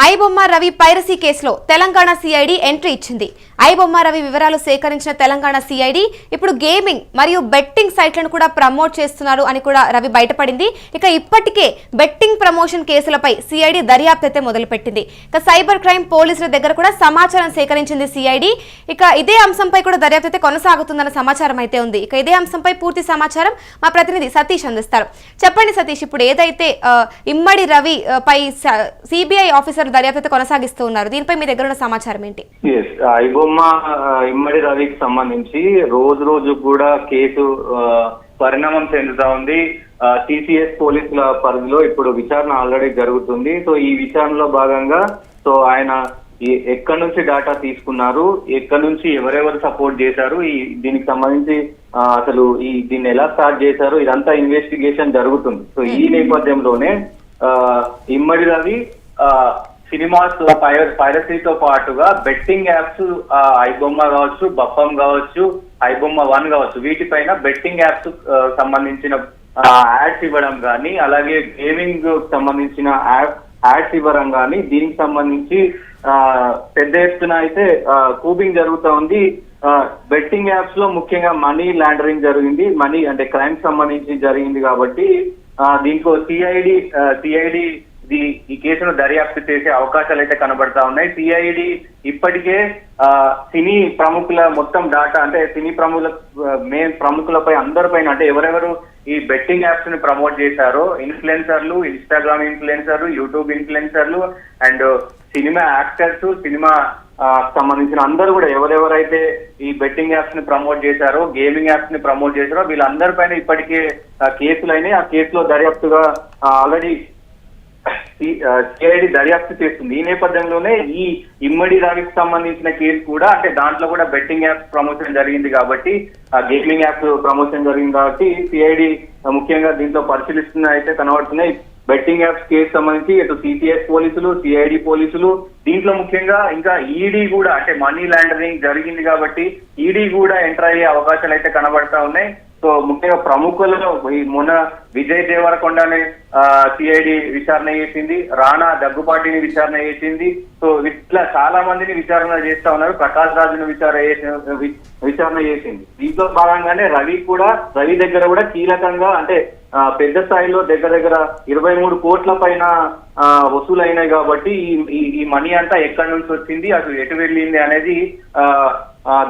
IBomma Ravi piracy కేసులో Telangana CID entry ఇచ్చింది. ఐబొమ్మ రవి వివరాలు సేకరించిన తెలంగాణ సిఐడి ఇప్పుడు గేమింగ్ మరియు బెట్టింగ్ సైట్లను కూడా ప్రమోట్ చేస్తున్నారు అని కూడా రవి బయటపడింది. ఇక ఇప్పటికే బెట్టింగ్ ప్రమోషన్ కేసులపై సిఐడి దర్యాప్తు అయితే మొదలుపెట్టింది. ఇక సైబర్ క్రైమ్ పోలీసుల దగ్గర కూడా సమాచారం సేకరించింది సిఐడి. ఇక ఇదే అంశంపై కూడా దర్యాప్తు అయితే కొనసాగుతుందన్న సమాచారం అయితే ఉంది. ఇక ఇదే అంశంపై పూర్తి సమాచారం మా ప్రతినిధి సతీష్ అందిస్తారు. చెప్పండి సతీష్, ఇప్పుడు ఏదైతే ఇమ్మడి రవి పై సిబిఐ ఆఫీసర్ దర్యాప్తు కొనసాగిస్తూ ఉన్నారు, దీనిపై మీ దగ్గర ఉన్న సమాచారం ఏంటి? ఐబొమ్మ ఇమ్మడి రవికి సంబంధించి రోజు రోజు కూడా కేసు పరిణామం చెందుతా ఉంది. సిసిఎస్ పోలీసుల పరిధిలో ఇప్పుడు విచారణ ఆల్రెడీ జరుగుతుంది. సో ఈ విచారణలో భాగంగా ఆయన ఎక్కడి నుంచి డేటా తీసుకున్నారు, ఎక్కడి నుంచి ఎవరెవరు సపోర్ట్ చేశారు, దీనికి సంబంధించి అసలు దీన్ని ఎలా స్టార్ట్ చేశారు, ఇదంతా ఇన్వెస్టిగేషన్ జరుగుతుంది. సో ఈ నేపథ్యంలోనే ఇమ్మడి రవి సినిమాస్ పైరసీతో పాటుగా బెట్టింగ్ యాప్స్ ఐబొమ్మ కావచ్చు, బప్పం కావచ్చు, ఐబొమ్మ 1 కావచ్చు, వీటిపైన బెట్టింగ్ యాప్స్ సంబంధించిన యాడ్స్ ఇవ్వడం కానీ, అలాగే గేమింగ్ సంబంధించిన యాడ్స్ ఇవ్వడం కానీ, దీనికి సంబంధించి పెద్ద ఎత్తున అయితే కూబింగ్ జరుగుతూ ఉంది. బెట్టింగ్ యాప్స్ లో ముఖ్యంగా మనీ లాండరింగ్ జరిగింది, మనీ అంటే క్రైమ్ సంబంధించి జరిగింది. కాబట్టి దీంట్లో సిఐడి ఈ కేసును దర్యాప్తు చేసే అవకాశాలు అయితే కనబడతా ఉన్నాయి. సిఐడి ఇప్పటికే సినీ ప్రముఖుల మొత్తం డాటా, అంటే సినీ మెయిన్ ప్రముఖులపై అందరిపైన, అంటే ఎవరెవరు ఈ బెట్టింగ్ యాప్స్ ని ప్రమోట్ చేశారో, ఇన్ఫ్లుయెన్సర్లు, ఇన్స్టాగ్రామ్ ఇన్ఫ్లుయెన్సర్లు, యూట్యూబ్ ఇన్ఫ్లుయెన్సర్లు అండ్ సినిమా యాక్టర్స్, సినిమా సంబంధించిన అందరూ కూడా ఎవరెవరైతే ఈ బెట్టింగ్ యాప్స్ ని ప్రమోట్ చేశారో, గేమింగ్ యాప్స్ ని ప్రమోట్ చేశారో వీళ్ళందరిపైన ఇప్పటికే కేసులైనాయి. ఆ కేసులో దర్యాప్తుగా ఆల్రెడీ సిఐడి దర్యాప్తు చేస్తుంది. ఈ నేపథ్యంలోనే ఈ ఇమ్మడి రవికి సంబంధించిన కేసు కూడా, అంటే దాంట్లో కూడా బెట్టింగ్ యాప్స్ ప్రమోషన్ జరిగింది కాబట్టి, గేమింగ్ యాప్స్ ప్రమోషన్ జరిగింది కాబట్టి సిఐడి ముఖ్యంగా దీంట్లో పరిశీలిస్తున్న అయితే కనబడుతున్నాయి. బెట్టింగ్ యాప్స్ కేసు సంబంధించి ఇటు సిసిఎస్ పోలీసులు, సిఐడి పోలీసులు, దీంట్లో ముఖ్యంగా ఇంకా ఈడీ కూడా, అంటే మనీ లాండరింగ్ జరిగింది కాబట్టి ఈడీ కూడా ఎంటర్ అయ్యే అవకాశాలు అయితే కనబడతా ఉన్నాయి. సో ముఖ్యంగా ప్రముఖులను మొన్న విజయ్ దేవరకొండని సిఐడి విచారణ చేసింది, రాణా దగ్గుపాటిని విచారణ చేసింది. సో ఇట్లా చాలా మందిని విచారణ చేస్తా ఉన్నారు. ప్రకాష్ రాజును విచారణ చేసింది. దీంట్లో భాగంగానే రవి దగ్గర కూడా కీలకంగా, అంటే పెద్ద స్థాయిలో దగ్గర 23 కోట్ల పైన వసూలైనాయి. కాబట్టి ఈ మనీ అంతా ఎక్కడి నుంచి వచ్చింది, అసలు ఎటు వెళ్ళింది అనేది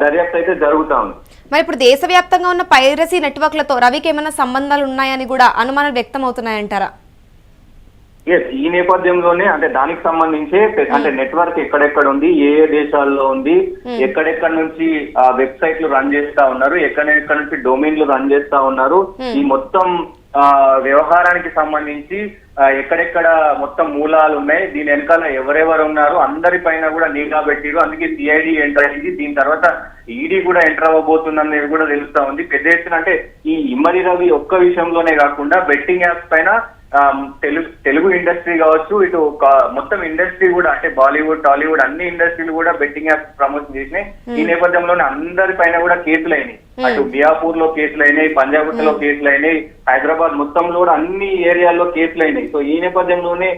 దర్యాప్తు అయితే జరుగుతా ఉంది. మరి ఇప్పుడు దేశవ్యాప్తంగా ఉన్న పైరసీ నెట్వర్క్లతో రవికి ఏమైనా సంబంధాలు ఉన్నాయని కూడా అనుమానాలు వ్యక్తం అవుతున్నాయంటారా? ఈ నేపథ్యంలోనే, అంటే దానికి సంబంధించే, అంటే నెట్వర్క్ ఎక్కడెక్కడ ఉంది, ఏ దేశాల్లో ఉంది, ఎక్కడెక్కడ నుంచి వెబ్సైట్లు రన్ చేస్తా ఉన్నారు, ఎక్కడెక్కడ నుంచి డొమైన్లు రన్ చేస్తా ఉన్నారు, ఈ మొత్తం వ్యవహారానికి సంబంధించి ఎక్కడెక్కడ మొత్తం మూలాలు ఉన్నాయి, దీని వెనకాల ఎవరెవరు ఉన్నారు, అందరిపైన కూడా నిఘా పెట్టిరు. అందుకే సిఐడి ఎంటర్ అయింది. దీని తర్వాత ఈడీ కూడా ఎంటర్ అవ్వబోతుంది అనేది కూడా తెలుస్తా ఉంది. పెద్ద ఎత్తున, అంటే ఈ ఇమ్మడి రవి ఒక్క విషయంలోనే కాకుండా బెట్టింగ్ యాప్స్ పైన తెలుగు ఇండస్ట్రీ కావచ్చు, ఇటు మొత్తం ఇండస్ట్రీ కూడా, అంటే బాలీవుడ్, టాలీవుడ్ అన్ని ఇండస్ట్రీలు కూడా బెట్టింగ్ యాప్స్ ప్రమోషన్ చేసినాయి. ఈ నేపథ్యంలోనే అందరి పైన కూడా కేసులు అయినాయి. అటు మియాపూర్ లో కేసులు అయినాయి, పంజాగుట్టలో కేసులు అయినాయి, హైదరాబాద్ మొత్తంలో కూడా అన్ని ఏరియాల్లో కేసులు అయినాయి. సో ఈ నేపథ్యంలోనే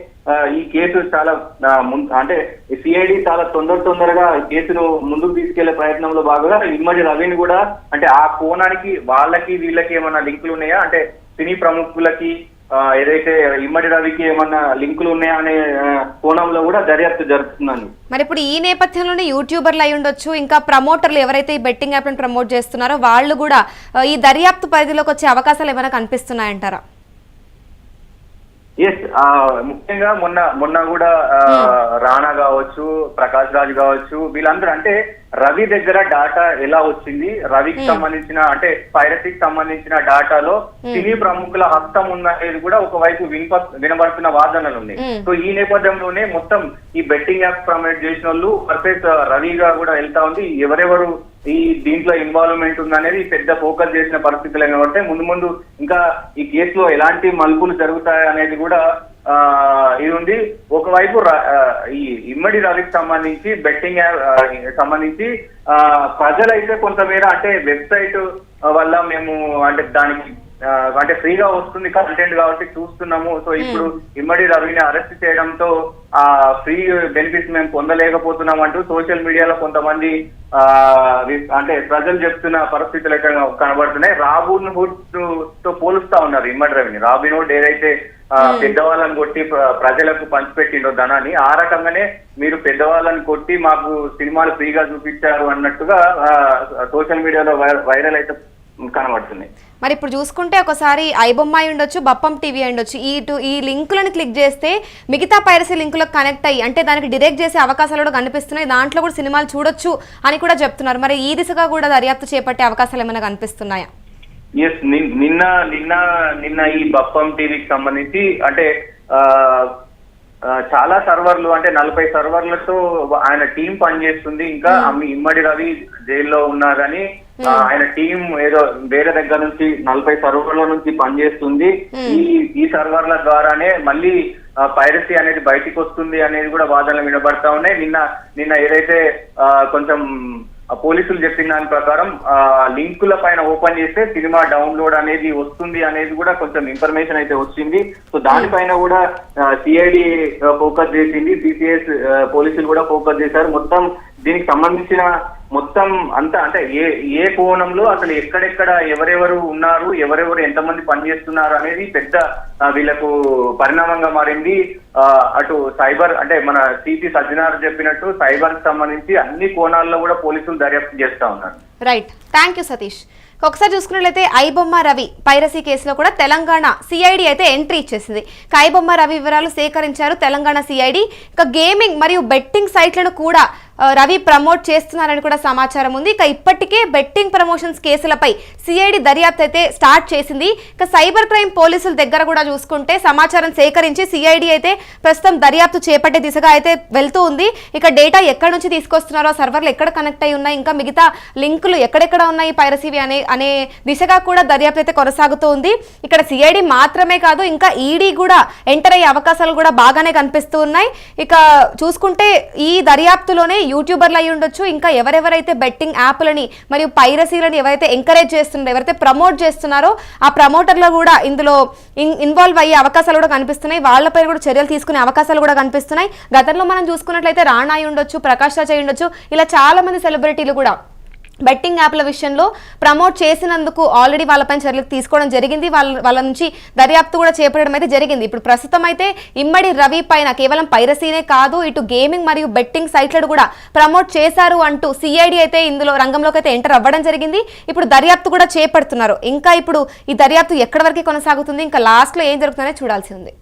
ఈ కేసు చాలా, అంటే సిఐడి చాలా తొందరగా కేసును ముందుకు తీసుకెళ్లే ప్రయత్నంలో భాగంగా ఇమ్మడి రవిని కూడా, అంటే ఆ కోణానికి వాళ్ళకి వీళ్ళకి ఏమన్నా లింకులు ఉన్నాయా, అంటే సినీ ప్రముఖులకి ఏదైతే ఇమ్మడి రవికి ఏమన్నా లింకులు ఉన్నాయా అనే కోణంలో కూడా దర్యాప్తు జరుగుతుందని. మరి ఇప్పుడు ఈ నేపథ్యంలోనే యూట్యూబర్లు అయి ఉండొచ్చు, ఇంకా ప్రమోటర్లు ఎవరైతే ఈ బెట్టింగ్ యాప్ ని ప్రమోట్ చేస్తున్నారో వాళ్ళు కూడా ఈ దర్యాప్తు పరిధిలోకి వచ్చే అవకాశాలు ఏమైనా కనిపిస్తున్నాయంటారా? ముఖ్యంగా మొన్న కూడా రాణా కావచ్చు, ప్రకాష్ రాజ్ కావచ్చు, వీళ్ళందరూ, అంటే రవి దగ్గర డాటా ఎలా వచ్చింది, రవికి సంబంధించిన, అంటే పైరసీకి సంబంధించిన డాటాలో సినీ ప్రముఖుల హస్తం ఉన్నది కూడా ఒకవైపు వినబడుతున్న వాదనలు ఉన్నాయి. సో ఈ నేపథ్యంలోనే మొత్తం ఈ బెట్టింగ్ యాప్స్ ప్రమోట్ చేసిన వాళ్ళు వర్సెస్ రవిగా కూడా వెళ్తా ఉంది. ఎవరెవరు ఈ దీంట్లో ఇన్వాల్వ్మెంట్ ఉందనేది పెద్ద ఫోకస్ చేసిన పరిస్థితులు కాబట్టి ముందు ఇంకా ఈ కేసులో ఎలాంటి మలుపులు జరుగుతాయి అనేది కూడా ఇది ఉంది. ఒకవైపు ఈ ఇమ్మడి రవికి సంబంధించి బెట్టింగ్ సంబంధించి ప్రజలైతే కొంతమేర, అంటే వెబ్సైట్ వల్ల మేము, అంటే దానికి అంటే ఫ్రీగా వస్తుంది కంటెంట్ కాబట్టి చూస్తున్నాము. సో ఇప్పుడు ఇమ్మడి రవిని అరెస్ట్ చేయడంతో ఆ ఫ్రీ బెనిఫిట్స్ మేము పొందలేకపోతున్నాం అంటూ సోషల్ మీడియాలో కొంతమంది అంటే ప్రజలు చెప్తున్న పరిస్థితులు అయితే కనబడుతున్నాయి. రాబిన్ హుడ్ తో పోలుస్తా ఉన్నారు ఇమ్మడి రవిని. రాబిన్ హుడ్ ఏదైతే పెద్దవాళ్ళని కొట్టి ప్రజలకు పంచిపెట్టిండో ధనాన్ని, ఆ రకంగానే మీరు పెద్దవాళ్ళని కొట్టి మాకు సినిమాలు ఫ్రీగా చూపించారు అన్నట్టుగా సోషల్ మీడియాలో వైరల్ అయితే కనబడుతున్నాయి. మరి ఇప్పుడు చూసుకుంటే ఒకసారి ఐబొమ్మాయి ఉండొచ్చు, బప్పం టీవీ ఉండొచ్చు, ఈ లింకులను క్లిక్ చేస్తే మిగతా పైరసీ లింకులకు కనెక్ట్ అయ్యి అంటే దానికి డిరెక్ట్ చేసే అవకాశాలు కూడా కనిపిస్తున్నాయి. దాంట్లో కూడా సినిమాలు చూడొచ్చు అని కూడా చెప్తున్నారు. మరి ఈ దిశగా కూడా దర్యాప్తు చేపట్టే అవకాశాలు ఏమైనా కనిపిస్తున్నాయా? ఎస్, నిన్న ఈ బప్పం టీవీకి సంబంధించి అంటే చాలా సర్వర్లు అంటే 40 సర్వర్లతో ఆయన టీం పనిచేస్తుంది. ఇంకా ఇమ్మడి రవి జైల్లో ఉన్నా గానీ ఆయన టీం ఏదో వేరే దగ్గర నుంచి 40 సర్వర్ల నుంచి పనిచేస్తుంది. ఈ సర్వర్ల ద్వారానే మళ్ళీ పైరసీ అనేది బయటికి వస్తుంది అనేది కూడా వాదనలు వినబడతా ఉన్నాయి. నిన్న ఏదైతే కొంచెం పోలీసులు చెప్పిన దాని ప్రకారం లింకుల పైన ఓపెన్ చేస్తే సినిమా డౌన్లోడ్ అనేది వస్తుంది అనేది కూడా కొంచెం ఇన్ఫర్మేషన్ అయితే వచ్చింది. సో దానిపైన కూడా సిఐడి ఫోకస్ చేసింది, సిసిఎస్ పోలీసులు కూడా ఫోకస్ చేశారు. మొత్తం దీనికి సంబంధించిన మొత్తం అంతా అంటే ఏ కోణంలో అసలు ఎక్కడెక్కడ ఎవరెవరు ఉన్నారు, ఎవరెవరు ఎంతమంది పనిచేస్తున్నారు అనేది పెద్ద వీళ్ళకు పరిణామంగా మారింది. అటు సైబర్ అంటే మన సిపి సజ్జనార్ చెప్పినట్టు సైబర్ కి సంబంధించి అన్ని కోణాల్లో కూడా పోలీసులు దర్యాప్తు చేస్తా ఉన్నారు. Right, thank you Satish. ఒకసారి చూసుకున్నట్లయితే ఐబొమ్మ రవి పైరసీ కేసులో కూడా తెలంగాణ సిఐడి అయితే ఎంట్రీ ఇచ్చేసింది. ఐబొమ్మ రవి వివరాలు సేకరించారు తెలంగాణ సిఐడి. ఇక గేమింగ్ మరియు బెట్టింగ్ సైట్లను కూడా రవి ప్రమోట్ చేస్తున్నారని కూడా సమాచారం ఉంది. ఇక ఇప్పటికే బెట్టింగ్ ప్రమోషన్స్ కేసులపై సిఐడి దర్యాప్తు అయితే స్టార్ట్ చేసింది. ఇక సైబర్ క్రైమ్ పోలీసుల దగ్గర కూడా చూసుకుంటే సమాచారం సేకరించి సిఐడి అయితే ప్రస్తుతం దర్యాప్తు చేపట్టే దిశగా అయితే వెళ్తూ ఉంది. ఇక డేటా ఎక్కడి నుంచి తీసుకొస్తున్నారో, సర్వర్లు ఎక్కడ కనెక్ట్ అయి ఉన్నాయి, ఇంకా మిగతా లింకులు ఎక్కడెక్కడ ఉన్నాయి పైరసీవి అనే దిశగా కూడా దర్యాప్తు అయితే కొనసాగుతూ ఉంది. ఇక్కడ సిఐడి మాత్రమే కాదు, ఇంకా ఈడీ కూడా ఎంటర్ అయ్యే అవకాశాలు కూడా బాగానే కనిపిస్తూ ఉన్నాయి. ఇక చూసుకుంటే ఈ దర్యాప్తులోనే యూట్యూబర్లు అయి ఉండొచ్చు, ఇంకా ఎవరెవరైతే బెట్టింగ్ యాప్లని మరియు పైరసీలని ఎవరైతే ఎంకరేజ్ చేస్తున్నారో, ఎవరైతే ప్రమోట్ చేస్తున్నారో ఆ ప్రమోటర్లు కూడా ఇందులో ఇన్వాల్వ్ అయ్యే అవకాశాలు కూడా కనిపిస్తున్నాయి. వాళ్ళపై కూడా చర్యలు తీసుకునే అవకాశాలు కూడా కనిపిస్తున్నాయి. గతంలో మనం చూసుకున్నట్లయితే రాణా అయి ఉండొచ్చు, ప్రకాష్ రాజ్ అయి ఉండొచ్చు, ఇలా చాలా మంది సెలబ్రిటీలు కూడా బెట్టింగ్ యాప్ల విషయంలో ప్రమోట్ చేసినందుకు ఆల్రెడీ వాళ్ళపైన చర్యలు తీసుకోవడం జరిగింది. వాళ్ళ నుంచి దర్యాప్తు కూడా చేపట్టడం అయితే జరిగింది. ఇప్పుడు ప్రస్తుతం అయితే ఇమ్మడి రవి పైన కేవలం పైరసీనే కాదు, ఇటు గేమింగ్ మరియు బెట్టింగ్ సైట్లను కూడా ప్రమోట్ చేశారు అంటూ సిఐడి అయితే ఇందులో రంగంలోకి అయితే ఎంటర్ అవ్వడం జరిగింది. ఇప్పుడు దర్యాప్తు కూడా చేపడుతున్నారు. ఇంకా ఇప్పుడు ఈ దర్యాప్తు ఎక్కడి వరకు కొనసాగుతుంది, ఇంకా లాస్ట్లో ఏం జరుగుతుందనే చూడాల్సి ఉంది.